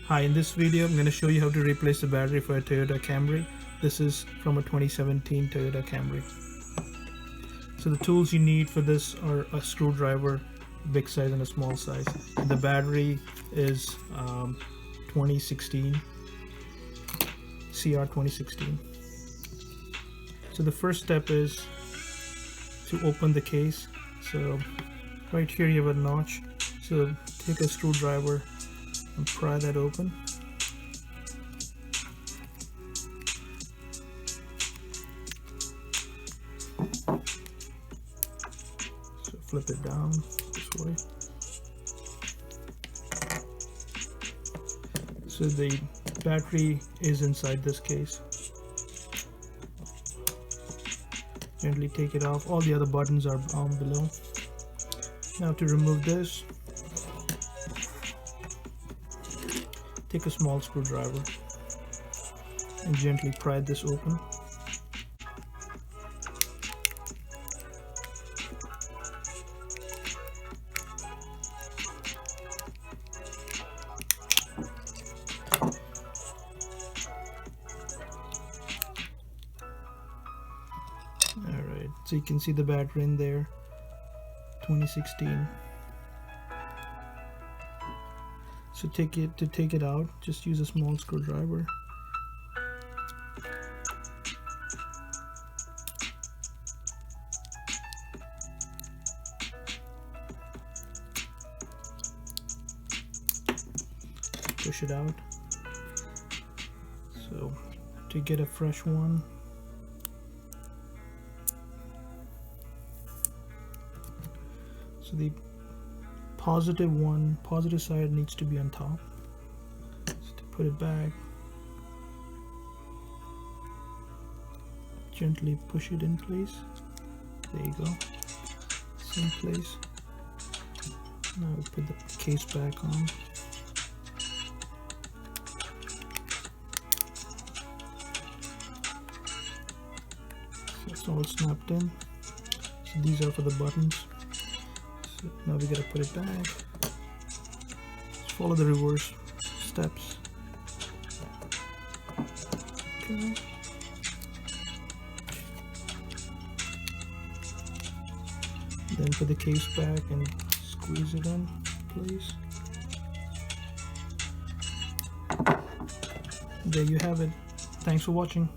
Hi, in this video I'm going to show you how to replace the battery for a Toyota Camry. This is from a 2017 Toyota Camry. So the tools you need for this are a screwdriver, big size and a small size. And the battery is 2016 CR 2016. So the first step is to open the case. So right here you have a notch. So take a screwdriver and pry that open. So flip it down this way. So the battery is inside this case. Gently take it off. All the other buttons are down below. Now to remove this, take a small screwdriver and gently pry this open. Alright, so you can see the battery in there, 2016. So to take it out, just use a small screwdriver. Push it out. So to get a fresh one, so the positive side needs to be on top. So to put it back, gently push it in place. There you go. Same place. Now we put the case back on. So it's all snapped in. So these are for the buttons. So now we gotta put it back. Just follow the reverse steps. Okay. Then put the case back and squeeze it in place. There you have it. Thanks for watching.